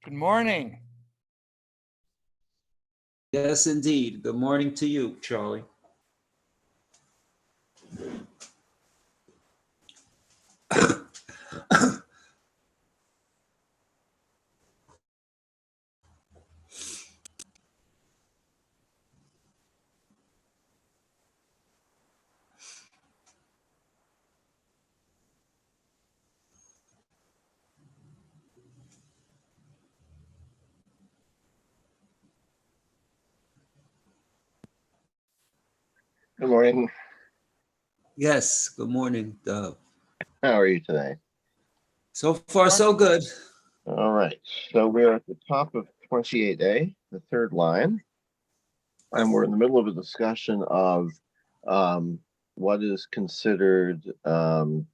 Good morning. Yes, indeed. Good morning to you, Charlie. Good morning. Yes, good morning. How are you today? So far, so good. All right. So we're at the top of 28A, the third line, and we're in the middle of a discussion of what is considered money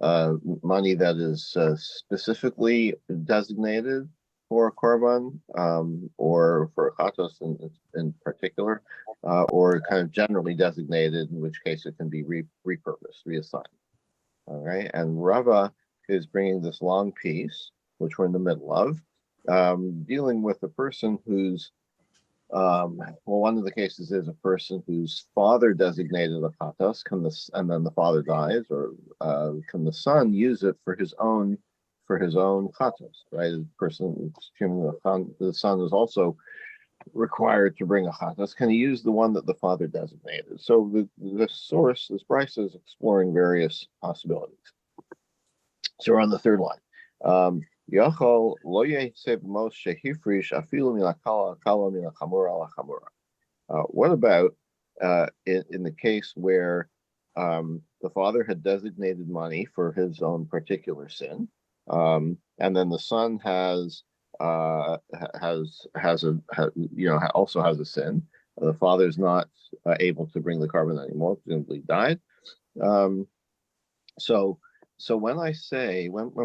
that is specifically designated for a korban, or for a chatos in particular, or kind of generally designated, in which case it can be repurposed, reassigned. All right, and Rava is bringing this long piece, which we're in the middle of, dealing with a person who's one of the cases is a person whose father designated a chatas, and then the father dies, or can the son use it for his own chatas, right? The son is also required to bring a chatas. Can he use the one that the father designated? So the source, this Bryce, is exploring various possibilities. So we're on the third line. What about in the case where the father had designated money for his own particular sin, and then the son also has a sin. The father's not able to bring the korban anymore, presumably died. So when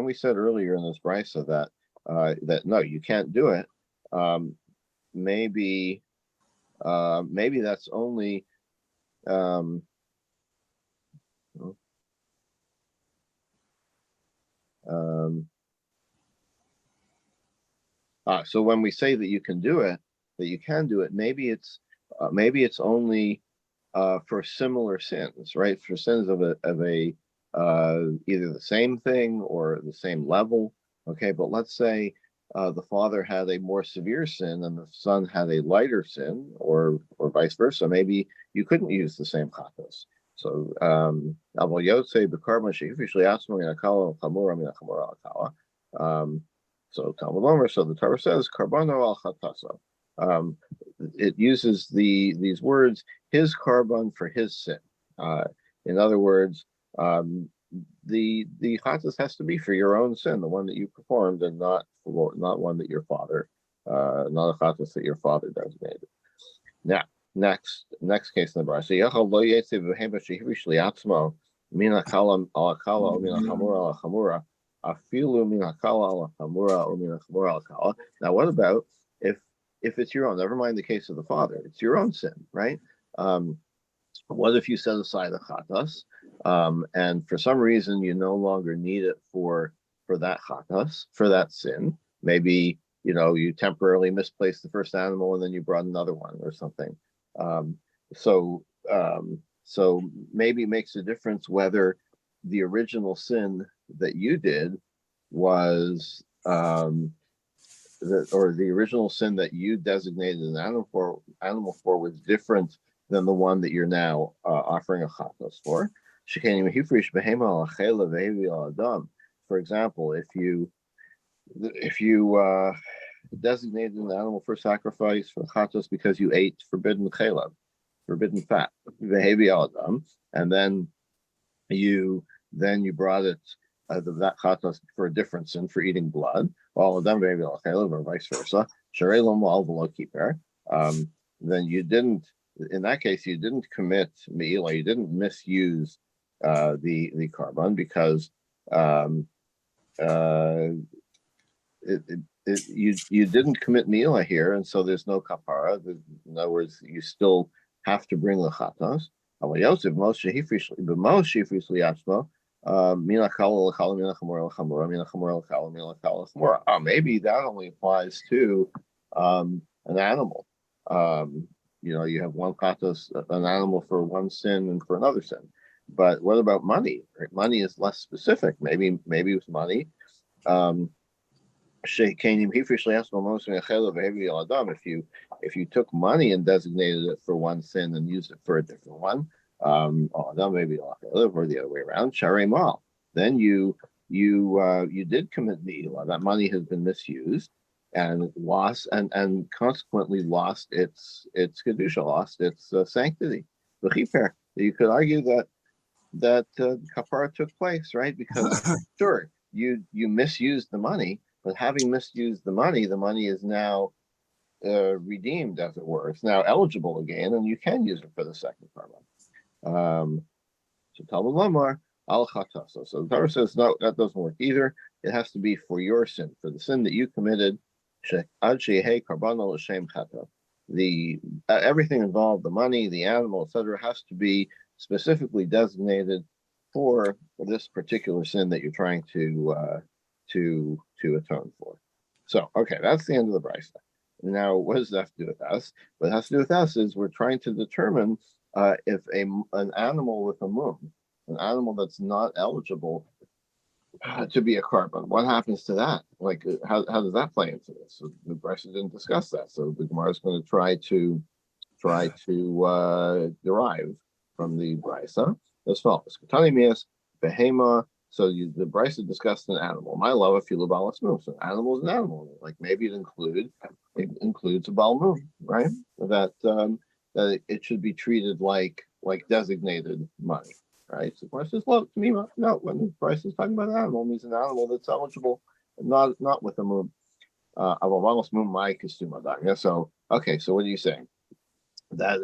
we said earlier in this brisa that no, you can't do it, maybe that's only so when we say that you can do it, maybe it's only for similar sins, right? For sins of a either the same thing or the same level. Okay, but let's say the father had a more severe sin and the son had a lighter sin, or vice versa. Maybe you couldn't use the same chatos. So so Talmud Omer, so the Torah says karbano al chataso. It uses these words, his korban for his sin. In other words, the chatas has to be for your own sin, the one that you performed, and not one that your father, not a chatas that your father designated. Now, next case in the brayso, yachal lo yetze v'hem b'shehivri shliatzmo min hakalam al hakala min hachamura al hachamura afilu min hakala al hachamura or min hachamura al hakala. Now, what about if it's your own? Never mind the case of the father; it's your own sin, right? What if you set aside the chatas, and for some reason you no longer need it for that chatas, for that sin? Maybe you temporarily misplaced the first animal and then you brought another one or something. So maybe it makes a difference whether the original sin that you did was or the original sin that you designated an animal for was different than the one that you're now offering a chatos for. For example, if you designated an animal for sacrifice for chatos because you ate forbidden chelav, forbidden fat, and then you brought it that chatos for a different sin, for eating blood, all of them maybe al chelav or vice versa. Then you didn't. In that case, you didn't commit me'ila, you didn't misuse the korban, because you didn't commit me'ila here, and so there's no kapara. In other words, you still have to bring the chatas. Maybe that only applies to an animal. You have one katos, an animal for one sin and for another sin. But what about money? Right? Money is less specific. Maybe with money. If you took money and designated it for one sin and used it for a different one, maybe or the other way around, mal. Then you did commit the ilah. That money has been misused and lost, and consequently lost its kedusha, lost its sanctity. You could argue that kapara took place, right? Because sure, you misused the money, but having misused the money is now redeemed, as it were. It's now eligible again, and you can use it for the second karma. So Talmud Lamar al chataso. So the Torah says no, that doesn't work either. It has to be for your sin, for the sin that you committed. Ad sheyehei karbano l'shem chata. The everything involved, the money, the animal, etc., has to be specifically designated for this particular sin that you're trying to atone for. So, okay, that's the end of the brisa. Now, what does that have to do with us? What it has to do with us is we're trying to determine if an animal with a mum, an animal that's not eligible to be a carbon, what happens to that? Like, how does that play into this? So the brisa didn't discuss that. So the Gemara is going to try to derive from the brisa as follows: Katani behema. So the brisa discussed an animal. My love, if you love balas mum. So an animal is an animal. Like maybe it includes a bal mum, right? That it should be treated like designated money, right? So the brisa says, look, to me, no. When the brisa is talking about an animal, it means an animal that's eligible, not with a mum. So okay, so what are you saying? That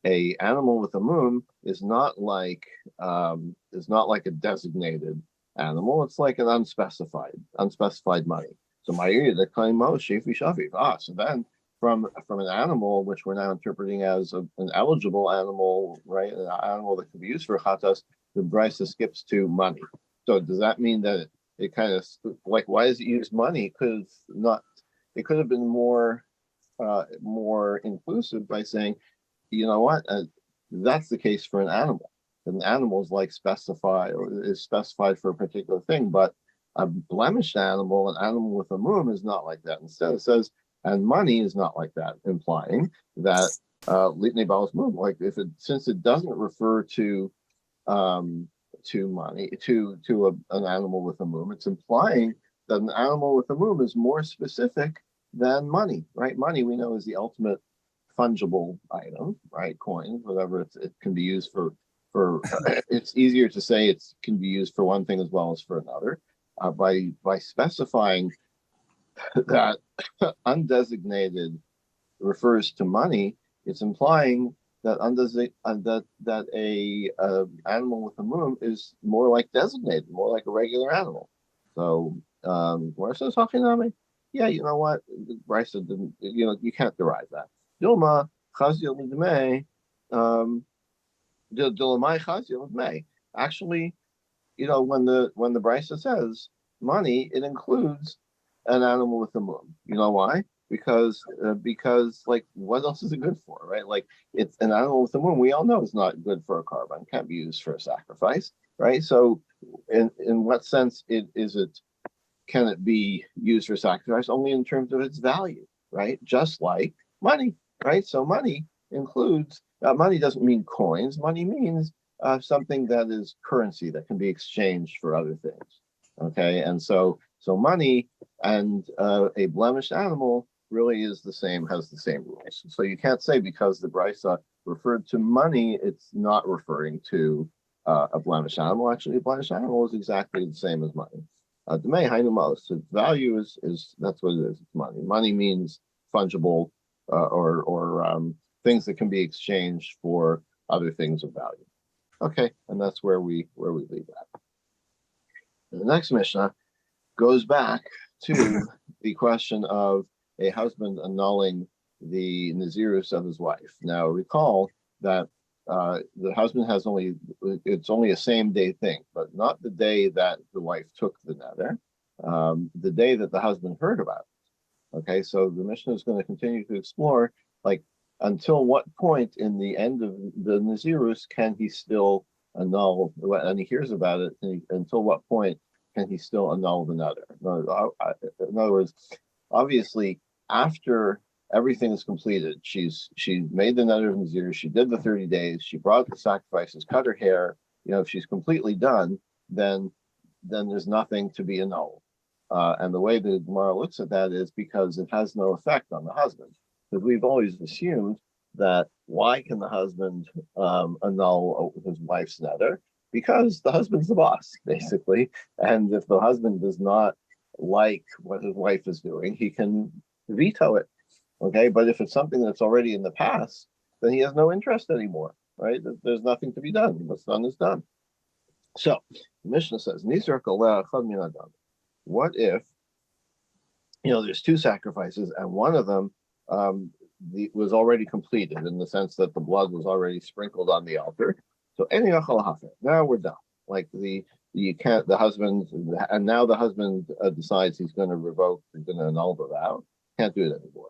a animal with a mum is not like a designated animal. It's like an unspecified money. So my ear, the claim shafi shafi. So then from an animal which we're now interpreting as an eligible animal, right? An animal that can be used for chatas, the brisa skips to money. So does that mean that it kind of like, why does it use money? It could have been more inclusive by saying, you know what, that's the case for an animal. An animal is like specified or is specified for a particular thing, but a blemished animal, an animal with a mum, is not like that. Instead, it says, and money is not like that, implying that litnei balas mum, like since it doesn't refer to money, an animal with a mum, it's implying that an animal with a mum is more specific than money, right? Money, we know, is the ultimate fungible item, right? Coins, whatever it can be used for. It's easier to say it can be used for one thing as well as for another. By specifying that undesignated refers to money, it's implying that a animal with a mum is more like designated, more like a regular animal. So where says Hachinami? Yeah, you know what? Brisa didn't. You can't derive that. Dilma chazil midmei. Dilamai chazil midmei. Actually, when the brisa says money, it includes an animal with a mum. You know why? Because like, what else is it good for, right? Like, it's an animal with a mum. We all know it's not good for a carbon. Can't be used for a sacrifice, right? So, in what sense can it be used for sacrifice? Only in terms of its value, right? Just like money, right? So money includes, money doesn't mean coins. Money means something that is currency that can be exchanged for other things, okay? And so money and a blemished animal really is the same, has the same rules. So you can't say because the brisa referred to money, it's not referring to a blemished animal. Actually, a blemished animal is exactly the same as money. Its value is that's what it is. It's money. Money means fungible or things that can be exchanged for other things of value. Okay, and that's where we leave that. The next Mishnah goes back to the question of a husband annulling the Nazirus of his wife. Now recall that the husband has it's only a same day thing, but not the day that the wife took the neder, the day that the husband heard about it. Okay, so the Mishnah is going to continue to explore, like, until what point in the end of the Nazirus can he still annul, and he hears about it, until what point can he still annul the neder? In other words, obviously, after everything is completed, she made the neder of Nazir, she did the 30 days, she brought the sacrifices, cut her hair. If she's completely done, then there's nothing to be annulled. And the way the Gemara looks at that is because it has no effect on the husband. Because we've always assumed that why can the husband annul his wife's neder? Because the husband's the boss, basically. And if the husband does not like what his wife is doing, he can veto it. Okay, but if it's something that's already in the past, then he has no interest anymore, right? There's nothing to be done. What's done is done. So the Mishnah says, what if, there's two sacrifices and one of them was already completed in the sense that the blood was already sprinkled on the altar. So now we're done. Like the husband, and now the husband decides he's going to revoke, he's going to annul the vow. Can't do it anymore.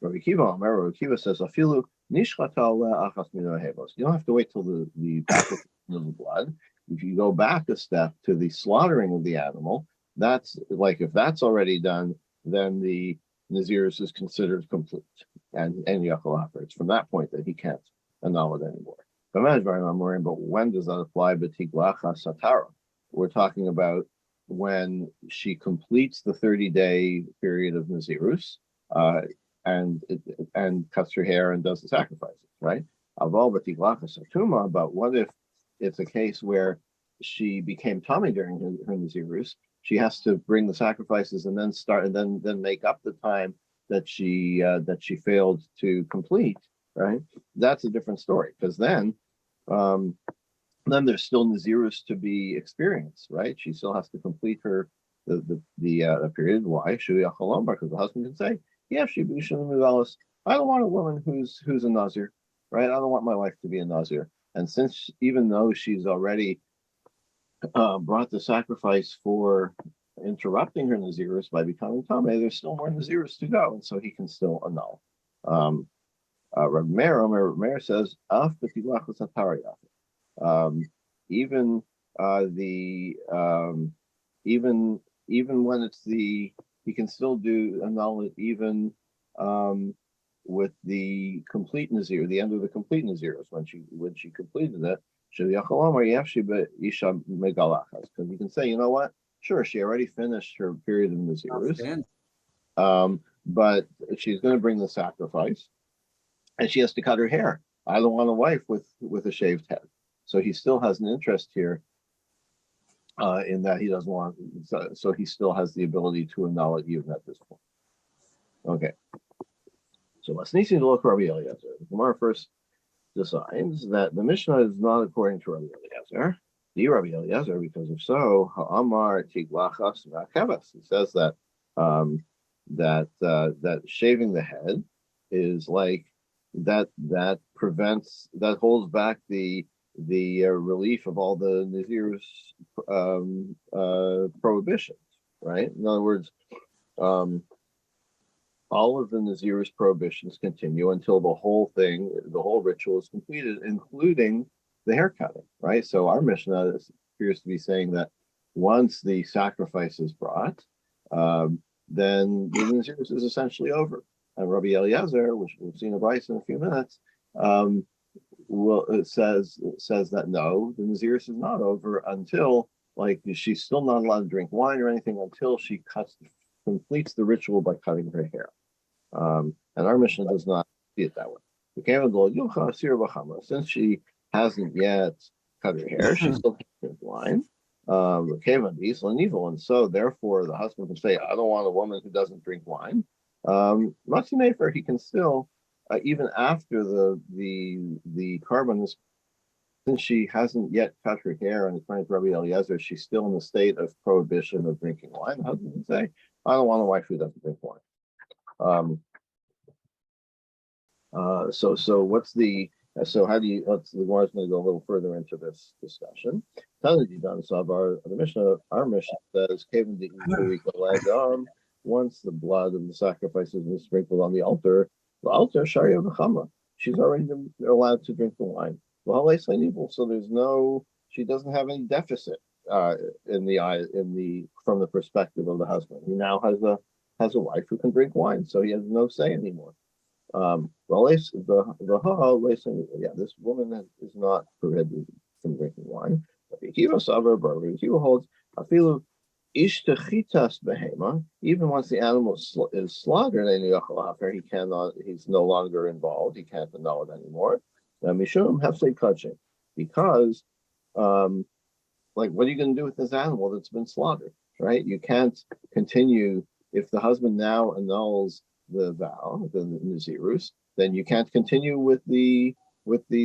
Rabbi Kiva says, "Afilu nishchata le'achas minahevos." You don't have to wait till the baptism of the blood. If you go back a step to the slaughtering of the animal, that's like, if that's already done, then the Nazirus is considered complete, and Yachal operates from that point that he can't annul it anymore. But when does that apply? We're talking about when she completes the 30-day period of Nazirus, and cuts her hair and does the sacrifices, right? But what if it's a case where she became tummy during her Nazirus? She has to bring the sacrifices and then make up the time that she failed to complete, right? That's a different story, because then there's still Nazirus to be experienced, right? She still has to complete her the period. Why? Because the husband can say, yeah, I don't want a woman who's a Nazir, right? I don't want my wife to be a Nazir. And since, even though she's already brought the sacrifice for interrupting her Nazirus by becoming Tameh, there's still more Nazirus to go, and so he can still annul. Rav Meir says, Af even even when it's he can still annul it even with the complete Nazir, the end of the complete Nazirus, when she completed it. Because you can say, you know what? Sure, she already finished her period of Nazirus, but she's going to bring the sacrifice, and she has to cut her hair. I don't want a wife with a shaved head, so he still has an interest here in that he doesn't want. So he still has the ability to annul it even at this point. Okay. So let's need to look for Rabbi Eliezer. The Gemara first decides that the Mishnah is not according to Rabbi Eliezer. The Rabbi Eliezer, because if so, Ha'amar tiglachas ma'akevas. He says that that shaving the head is like that holds back the relief of all the Nazir's prohibitions, right? In other words, all of the Nazir's prohibitions continue until the whole ritual is completed, including the hair cutting, right? So our Mishnah appears to be saying that once the sacrifice is brought, then the Nazirus is essentially over. And Rabbi Eliezer, which we'll see in a Bryce in a few minutes, says that no, the Nazirus is not over until, like, she's still not allowed to drink wine or anything until she completes the ritual by cutting her hair. And our Mishnah does not see it that way. Since she hasn't yet cut her hair, she still can't drink wine. And so therefore the husband can say, I don't want a woman who doesn't drink wine. He can still, even after the carbon is, since she hasn't yet cut her hair, and according to Rabbi Eliezer, she's still in the state of prohibition of drinking wine. The husband can say, I don't want a wife who doesn't drink wine. So what's the so how do you let's the Gemara is going to go a little further into this discussion. The Mishnah, our Mishnah says, once the blood of the sacrifice has been sprinkled on the altar Sharia v'chama, she's already been allowed to drink the wine. So there's no, she doesn't have any deficit in the from the perspective of the husband. He now has a wife who can drink wine, so he has no say anymore. This woman is not prohibited from drinking wine. But the Kiva holds afilu ishtechitas behema. Even once the animal is slaughtered, he's no longer involved. He can't annul it anymore. Mishum hefsei kaching, because like, what are you going to do with this animal that's been slaughtered, right? You can't continue if the husband now annuls the vow, the Nazirus, then you can't continue with the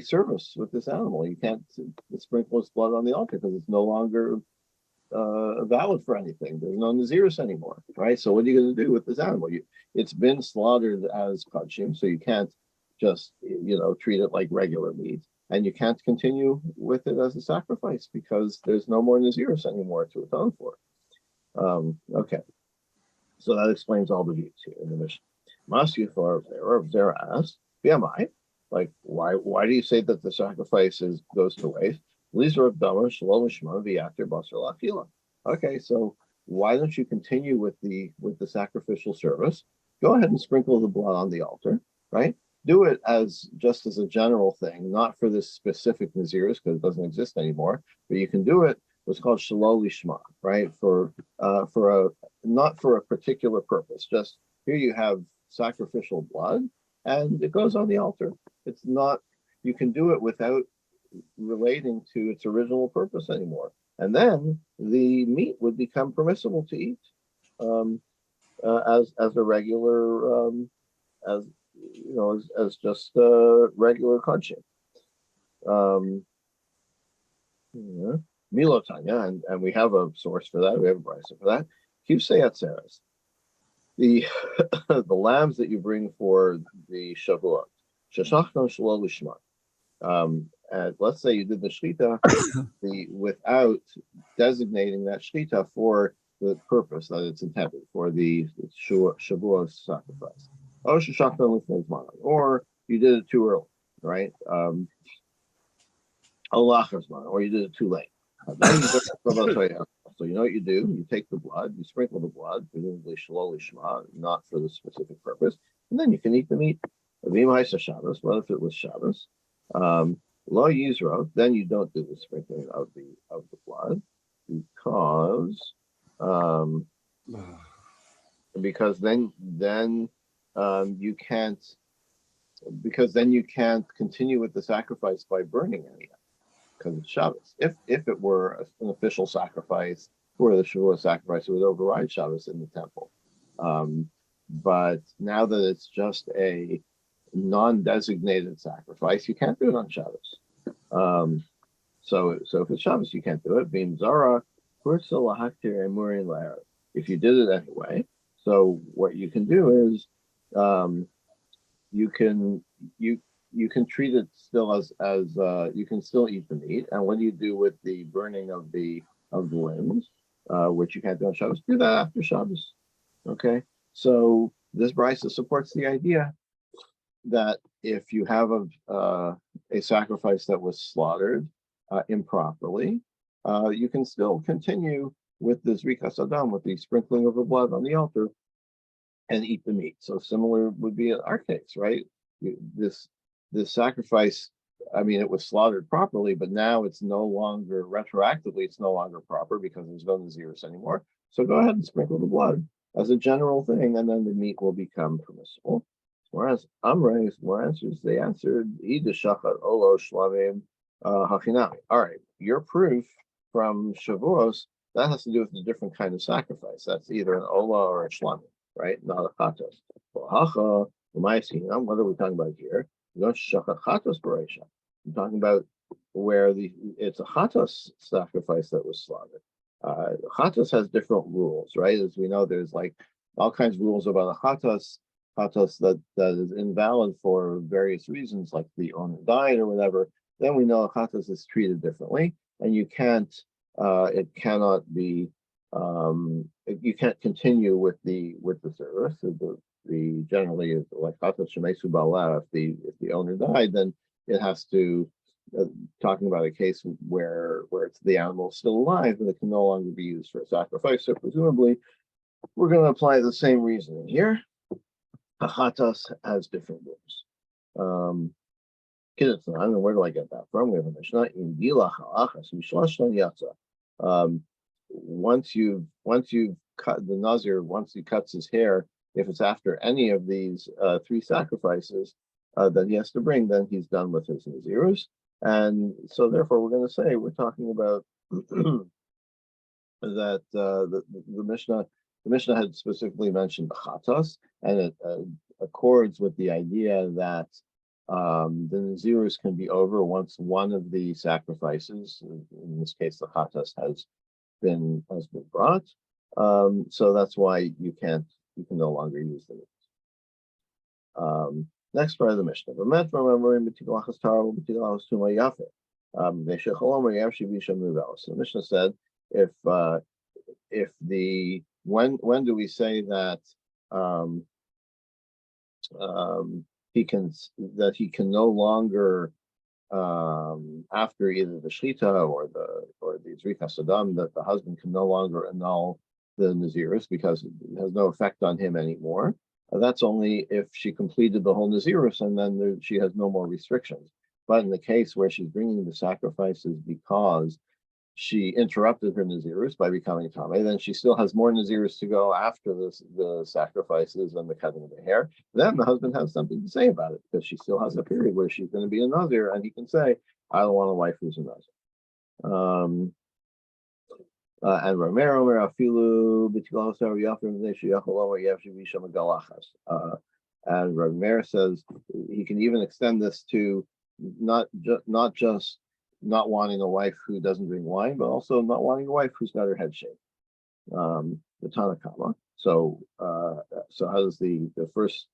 service with this animal. You can't sprinkle its blood on the altar because it's no longer valid for anything. There's no Nazirus anymore, right? So what are you going to do with this animal? It's been slaughtered as kachim, so you can't just treat it like regular meat, and you can't continue with it as a sacrifice because there's no more Nazirus anymore to atone for. Okay, so that explains all the views here in the Mishnah. Masya Zera asked, BMI, like why do you say that the sacrifice goes to waste? Okay, so why don't you continue with the sacrificial service? Go ahead and sprinkle the blood on the altar, right? Do it as just as a general thing, not for this specific Nazirus because it doesn't exist anymore. But you can do it what's called Shalol Lishma, right? For not for a particular purpose. Just here you have sacrificial blood, and it goes on the altar. It's not. You can do it without relating to its original purpose anymore, and then the meat would become permissible to eat as a regular as just regular kachim. Milotanya, and we have a source for that. We have a brisa for that. Kivsei atzeres, the the lambs that you bring for the Shavuot, sheshachnon shalol lishma. And let's say you did the shechita without designating that shechita for the purpose that it's intended for, the Shavuot sacrifice. Or you did it too early, right? Or you did it too late. So you know what you do? You take the blood, you sprinkle the blood, presumably shalol lishma, not for the specific purpose, and then you can eat the meat. What if it was Shabbos? Lo Yisro, then you don't do the sprinkling of the blood because then you can't continue with the sacrifice by burning any of it because it's Shabbos. If it were an official sacrifice for the Shavuot sacrifice, it would override Shabbos in the temple. But now that it's just a non-designated sacrifice, you can't do it on Shabbos. So if it's Shabbos, you can't do it. Being Zara, if you did it anyway. So what you can do is you can treat it still as you can still eat the meat. And what do you do with the burning of the limbs, which you can't do on Shabbos? Do that after Shabbos. Okay. So this brisa supports the idea that if you have a sacrifice that was slaughtered improperly, you can still continue with the zrikas adam, with the sprinkling of the blood on the altar, and eat the meat. So similar would be in our case, right? This sacrifice, I mean, it was slaughtered properly, but now it's no longer retroactively, it's no longer proper because there's no Nazirus anymore. So go ahead and sprinkle the blood as a general thing, and then the meat will become permissible. Whereas Amre's more answers, they answered Shachat Olo Shlavim Hachinami. All right, your proof from Shavuos, that has to do with a different kind of sacrifice. That's either an Ola or a Shlamim, right? Not a Chatos. What are we talking about here? Shachat Chatos Baresha. I'm talking about where it's a Chatos sacrifice that was slaughtered. Chatos has different rules, right? As we know, there's like all kinds of rules about a Chatos. chatos that is invalid for various reasons, like the owner died or whatever, then we know chatos is treated differently, and it cannot be, you can't continue with the service. The generally is like chatos shemesu bala. If the owner died, then it has to. Talking about a case where it's the animal still alive and it can no longer be used for a sacrifice. So presumably, we're going to apply the same reasoning here. Hachatas has different rules. I don't know, where do I get that from? We have a Mishnah in Gila Halachas Mishlashtan Yatza. Once you've cut the Nazir, once he cuts his hair, if it's after any of these three sacrifices that he has to bring, then he's done with his Nazirus. And so therefore we're going to say we're talking about that the Mishnah had specifically mentioned chatas, and it accords with the idea that the Nazirus can be over once one of the sacrifices, in this case the chatas, has been brought. So that's why you can no longer use them. Next part of the Mishnah. So the Mishnah said, if when do we say that he can no longer after either the shchita or the zrika sadam, that the husband can no longer annul the nazirus because it has no effect on him anymore. That's only if she completed the whole nazirus and then she has no more restrictions. But in the case where she's bringing the sacrifices because she interrupted her nazirus by becoming tame, then she still has more nazirus to go after the sacrifices and the cutting of the hair. Then the husband has something to say about it because she still has a period where she's going to be a nazir, and he can say, "I don't want a wife who's a nazir." And Romero Afilu and Romero says he can even extend this to not just not wanting a wife who doesn't drink wine, but also not wanting a wife who's got her head shaved. The Tanakama. So how does the first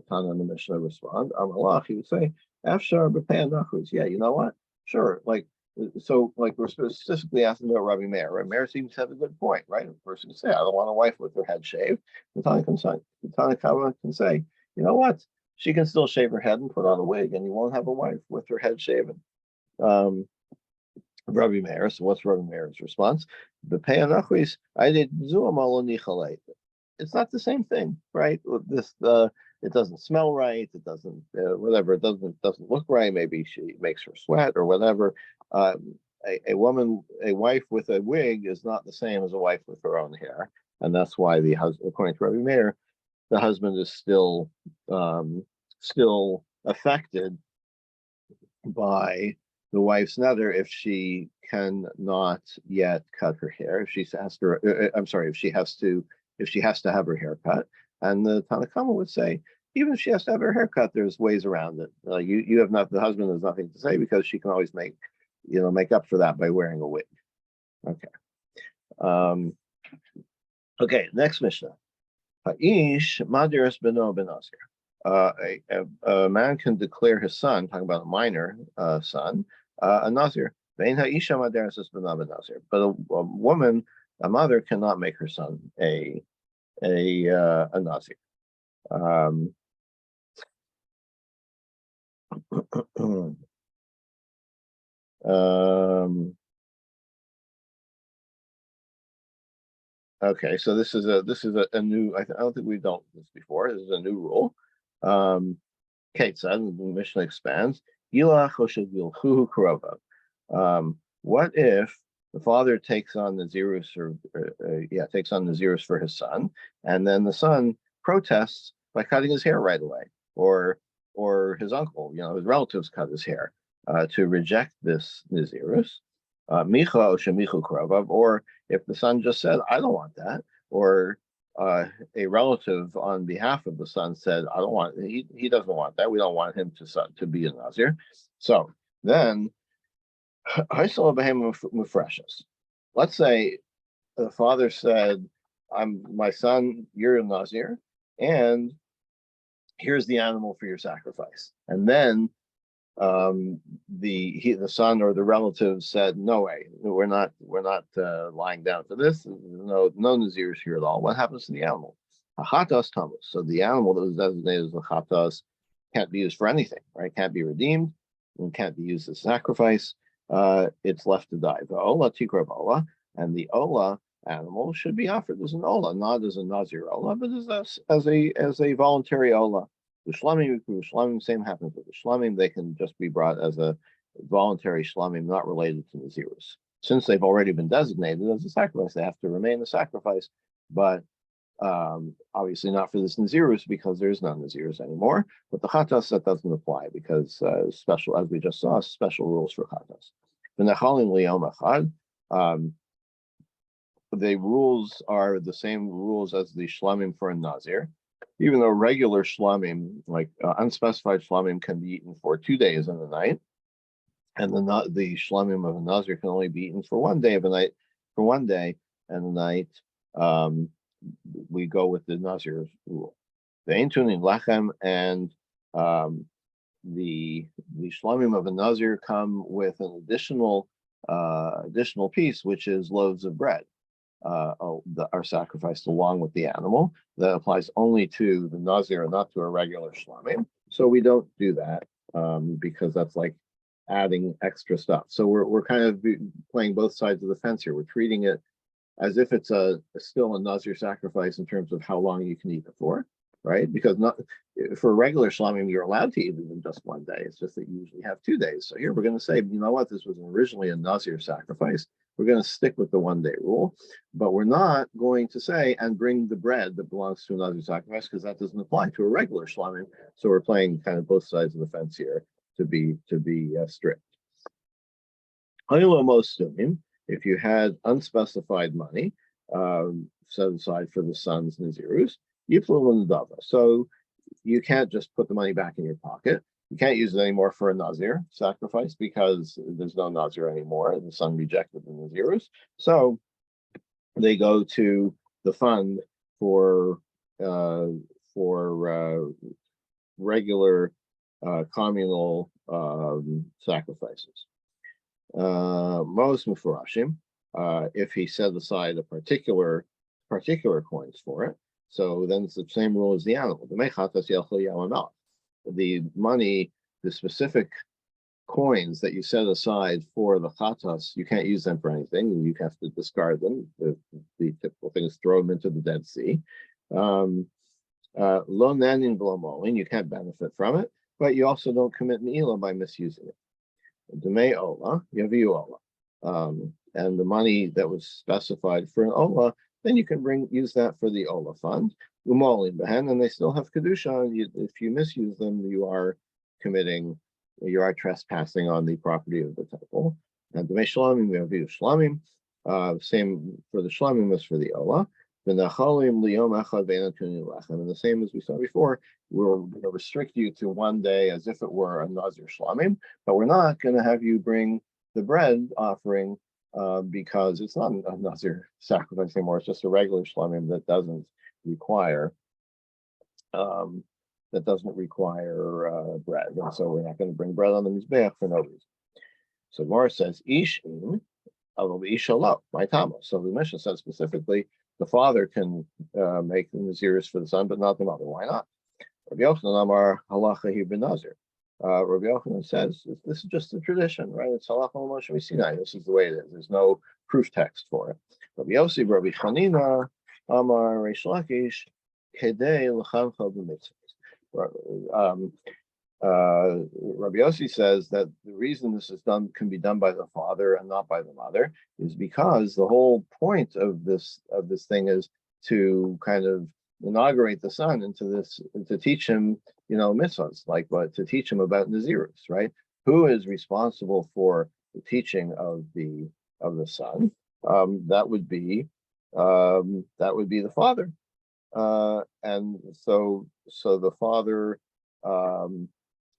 Tana in the Mishnah respond? Amalach, he would say, Afshar b'pei nachuz. Yeah, you know what? Sure. Like we're specifically asking about Rabbi Meir. Rabbi Meir seems to have a good point, right? A person can say, I don't want a wife with her head shaved. The Tanakama can say, you know what? She can still shave her head and put on a wig, and you won't have a wife with her head shaven. Rabbi Meir. So what's Rabbi Meir's response? It's not the same thing, right? This it doesn't smell right. It doesn't whatever. It doesn't look right. Maybe she makes her sweat or whatever. A wife with a wig is not the same as a wife with her own hair, and that's why the husband, according to Rabbi Meir, the husband is still affected by the wife's nether if she cannot yet cut her hair. If she has to have her hair cut. And the Tanakama would say, even if she has to have her hair cut, there's ways around it. The husband has nothing to say because she can always make up for that by wearing a wig. Okay. Okay, next Mishnah. Ha'ish madiras beno benazir. A man can declare his son, talking about a minor son, a nazir. But a woman, a mother, cannot make her son a nazir. Okay, so this is a new. I don't think we've done this before. This is a new rule. Kate said, the Mishnah expands. What if the father takes on the Nazirus for his son, and then the son protests by cutting his hair right away, or his uncle, his relatives cut his hair to reject this Nazirus. Or if the son just said, I don't want that, or a relative on behalf of the son said, I don't want, he doesn't want that. We don't want him to be a Nazir. So then, let's say the father said, my son, you're a Nazir, and here's the animal for your sacrifice. And then the son or the relatives said, no way, we're not lying down for this. No Nazirs here at all. What happens to the animal? A chatas tamus. So the animal that was designated as a chatas can't be used for anything, right? Can't be redeemed and can't be used as sacrifice. It's left to die. The ola tikra ola, and the ola animal should be offered as an ola, not as a nazir ola, but as a voluntary ola. The shlamim, same happens with the shlamim. They can just be brought as a voluntary shlamim, not related to nazirus. Since they've already been designated as a sacrifice, they have to remain a sacrifice, but obviously not for this nazirus because there's no nazirus anymore. But the chatas, that doesn't apply because special, as we just saw, special rules for chatas. The rules are the same rules as the shlamim for a nazir. Even though regular shlamim, like unspecified shlamim, can be eaten for 2 days and a night, and the shlamim of a nazir can only be eaten for 1 day of a night, for 1 day and a night. We go with the nazir rule. The eintunin lechem and the shlamim of a nazir come with an additional piece, which is loaves of bread. Are sacrificed along with the animal. That applies only to the nazir and not to a regular shlamim. So we don't do that because that's like adding extra stuff. So we're kind of playing both sides of the fence here. We're treating it as if it's still a nazir sacrifice in terms of how long you can eat it for, right? Because not for a regular shlamim, you're allowed to eat it in just 1 day. It's just that you usually have 2 days. So here we're going to say, you know what, this was originally a nazir sacrifice. We're going to stick with the 1 day rule, but we're not going to say and bring the bread that belongs to a nazir sacrifice because that doesn't apply to a regular shlamim. So we're playing kind of both sides of the fence here to be strict. If you had unspecified money set aside for the son's nazirus, so you can't just put the money back in your pocket. You can't use it anymore for a nazir sacrifice because there's no nazir anymore. The son rejected the nazirus, so they go to the fund for regular communal sacrifices. Most mufurashim, if he set aside a particular coins for it, so then it's the same rule as the animal. The money, the specific coins that you set aside for the chatas, you can't use them for anything. You have to discard them. The typical thing is throw them into the Dead Sea. Lo nanin v'lo molin, you can't benefit from it, but you also don't commit me'ila by misusing it. Demei ola, yaviu ola. And the money that was specified for an ola, then you can use that for the ola fund. Umolin behen, and they still have kedusha. If you misuse them, you are trespassing on the property of the temple. And demei shlamim, yaviu shlamim. Same for the shlamim as for the ola. And the same as we saw before, we're going to restrict you to 1 day as if it were a nazir shlamim, but we're not going to have you bring the bread offering because it's not a nazir sacrifice anymore. It's just a regular shlamim that doesn't require bread, and so we're not going to bring bread on the mizbeach for no reason. So Mara says ishim alo ishalo my tamo. So the Mishnah says specifically, the father can make the naziris for the son, but not the mother. Why not? Rabbi Yochanan Amar halacha hi b'nazir. Rabbi Yochanan says this is just a tradition, right? It's halacha Moshe Sinai. This is the way it is. There's no proof text for it. Rabbi Yossi, Rabbi Chanina Amar Reish Lakish kedei l'chamcha b'mitzvah. Rabbi Yossi says that the reason this can be done by the father and not by the mother is because the whole point of this thing is to kind of inaugurate the son into this, to teach him, mitzvahs, to teach him about nazirus, right? Who is responsible for the teaching of the son? That would be the father, and so the father.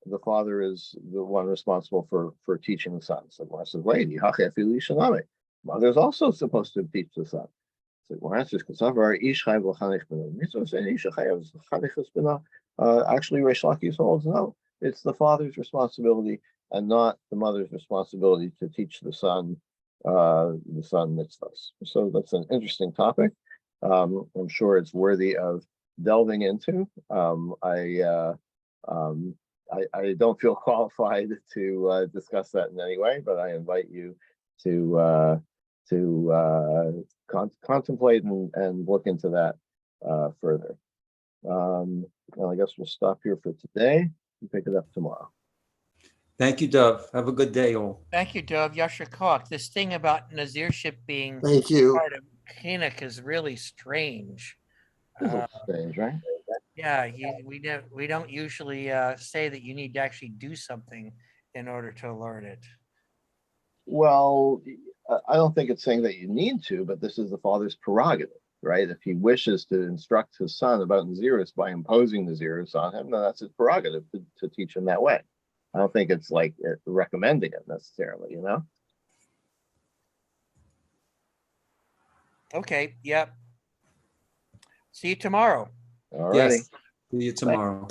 The father is the one responsible for teaching the son. So Gemara says, wait, mother is also supposed to teach the son. So Gemara answers, Actually, Reish Lakish holds no, it's the father's responsibility and not the mother's responsibility to teach the son mitzvahs. So that's an interesting topic. I'm sure it's worthy of delving into. I don't feel qualified to discuss that in any way, but I invite you to contemplate and look into that further. Well, I guess we'll stop here for today and pick it up tomorrow. Thank you, Dov. Have a good day, all. Thank you, Dov. Yasher Koch. This thing about Nazirship being Thank you. part of chinuch is really strange. Isn't strange, right? Yeah, we don't usually say that you need to actually do something in order to learn it. Well, I don't think it's saying that you need to, but this is the father's prerogative, right? If he wishes to instruct his son about Nazirus by imposing Nazirus on him, then that's his prerogative to teach him that way. I don't think it's like recommending it necessarily, you know? Okay, yep. See you tomorrow. All righty. Yes. See you tomorrow.